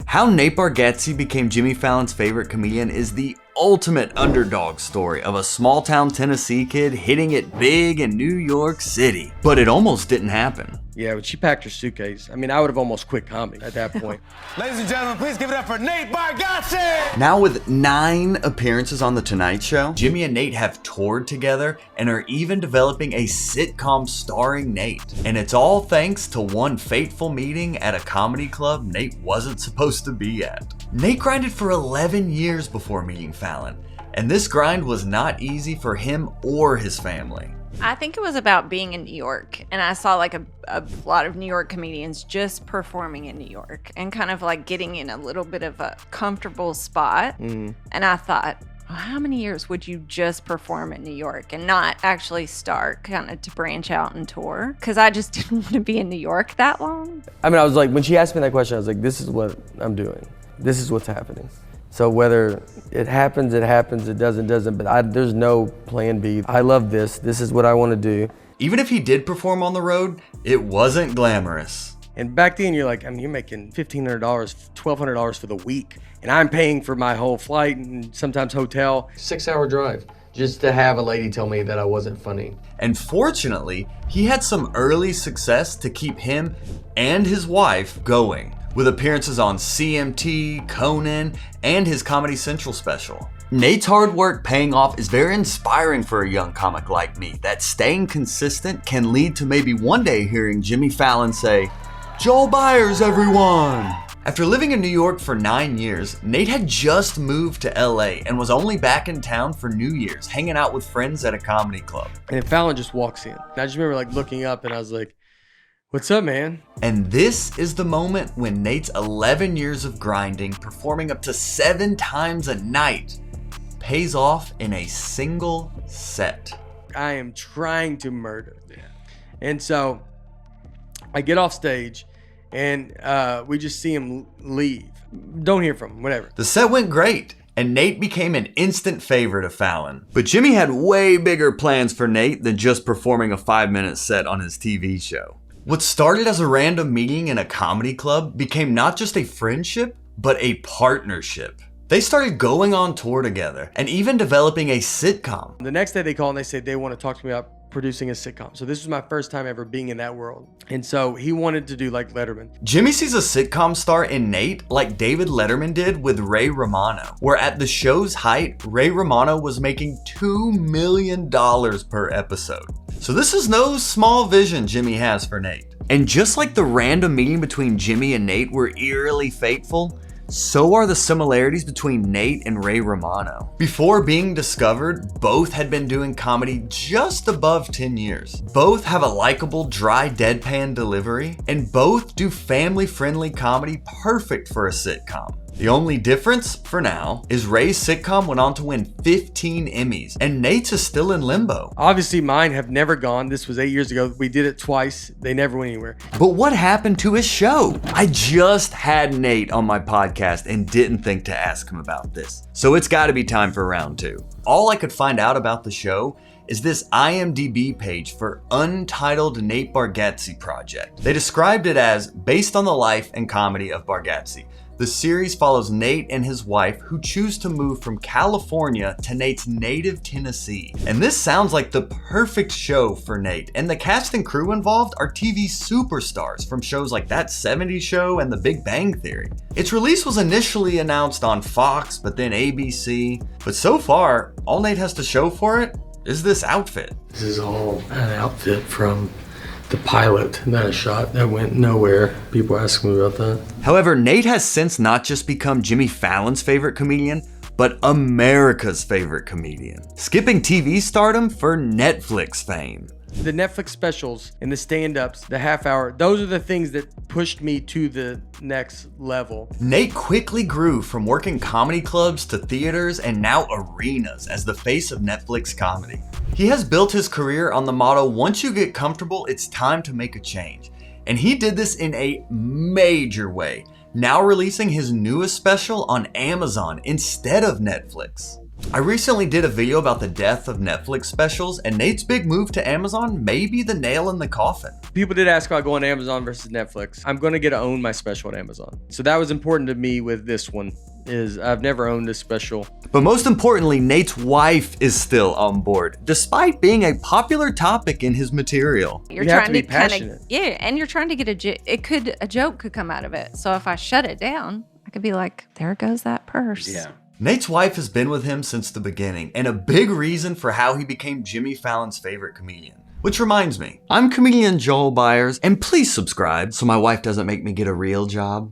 How Nate Bargatze became Jimmy Fallon's favorite comedian is the ultimate underdog story of a small town Tennessee kid hitting it big in New York City. But it almost didn't happen. Yeah, when she packed her suitcase, I mean, I would have almost quit comedy at that point. Ladies and gentlemen, please give it up for Nate Bargatze! Now with 9 appearances on The Tonight Show, Jimmy and Nate have toured together and are even developing a sitcom starring Nate. And it's all thanks to one fateful meeting at a comedy club Nate wasn't supposed to be at. Nate grinded for 11 years before meeting Fallon, and this grind was not easy for him or his family. I think it was about being in New York, and I saw like a lot of New York comedians just performing in New York and kind of like getting in a little bit of a comfortable spot. And I thought, well, how many years would you just perform in New York and not actually start kind of to branch out and tour? Because I just didn't want to be in New York that long. I mean, I was like, when she asked me that question, I was like, this is what I'm doing. This is what's happening. So whether it happens, it doesn't, but there's no plan B. I love this. This is what I want to do. Even if he did perform on the road, it wasn't glamorous. And back then you're like, I mean, you're making $1,500, $1,200 for the week. And I'm paying for my whole flight and sometimes hotel. 6-hour drive just to have a lady tell me that I wasn't funny. And fortunately, he had some early success to keep him and his wife going, with appearances on CMT, Conan, and his Comedy Central special. Nate's hard work paying off is very inspiring for a young comic like me, that staying consistent can lead to maybe one day hearing Jimmy Fallon say, "Joel Byers, everyone!" After living in New York for 9 years, Nate had just moved to LA and was only back in town for New Year's, hanging out with friends at a comedy club. And Fallon just walks in. And I just remember like looking up and I was like, "What's up, man?" And this is the moment when Nate's 11 years of grinding, performing up to 7 times a night, pays off in a single set. I am trying to murder. And so I get off stage and we just see him leave. Don't hear from him, whatever. The set went great, and Nate became an instant favorite of Fallon. But Jimmy had way bigger plans for Nate than just performing a 5-minute set on his TV show. What started as a random meeting in a comedy club became not just a friendship, but a partnership. They started going on tour together and even developing a sitcom. The next day they call and they say they want to talk to me about producing a sitcom. So this was my first time ever being in that world. And so he wanted to do like Letterman. Jimmy sees a sitcom star in Nate like David Letterman did with Ray Romano, where at the show's height, Ray Romano was making $2 million per episode. So this is no small vision Jimmy has for Nate. And just like the random meeting between Jimmy and Nate were eerily fateful, so are the similarities between Nate and Ray Romano. Before being discovered, both had been doing comedy just above 10 years. Both have a likable, dry, deadpan delivery, and both do family-friendly comedy perfect for a sitcom. The only difference, for now, is Ray's sitcom went on to win 15 Emmys, and Nate's is still in limbo. Obviously mine have never gone. This was 8 years ago. We did it twice. They never went anywhere. But what happened to his show? I just had Nate on my podcast and didn't think to ask him about this. So it's gotta be time for round 2. All I could find out about the show is this IMDb page for Untitled Nate Bargatze Project. They described it as based on the life and comedy of Bargatze. The series follows Nate and his wife who choose to move from California to Nate's native Tennessee. And this sounds like the perfect show for Nate. And the cast and crew involved are TV superstars from shows like That 70s Show and The Big Bang Theory. Its release was initially announced on Fox, but then ABC. But so far, all Nate has to show for it is this outfit. This is all an outfit from the pilot that I shot that went nowhere. People ask me about that. However, Nate has since not just become Jimmy Fallon's favorite comedian, but America's favorite comedian, skipping TV stardom for Netflix fame. The Netflix specials and the stand-ups, the half hour, those are the things that pushed me to the next level. Nate quickly grew from working comedy clubs to theaters and now arenas as the face of Netflix comedy. He has built his career on the motto, once you get comfortable, it's time to make a change. And he did this in a major way, now releasing his newest special on Amazon instead of Netflix. I recently did a video about the death of Netflix specials, and Nate's big move to Amazon may be the nail in the coffin. People did ask about going to Amazon versus Netflix. I'm going to get to own my special at Amazon. So that was important to me with this one, is I've never owned this special. But most importantly, Nate's wife is still on board, despite being a popular topic in his material. You're You have trying to be to kind of passionate. and you're trying to get a joke could come out of it. So if I shut it down, I could be like, there goes that purse. Yeah. Nate's wife has been with him since the beginning, and a big reason for how he became Jimmy Fallon's favorite comedian. Which reminds me, I'm comedian Joel Byers, and please subscribe so my wife doesn't make me get a real job.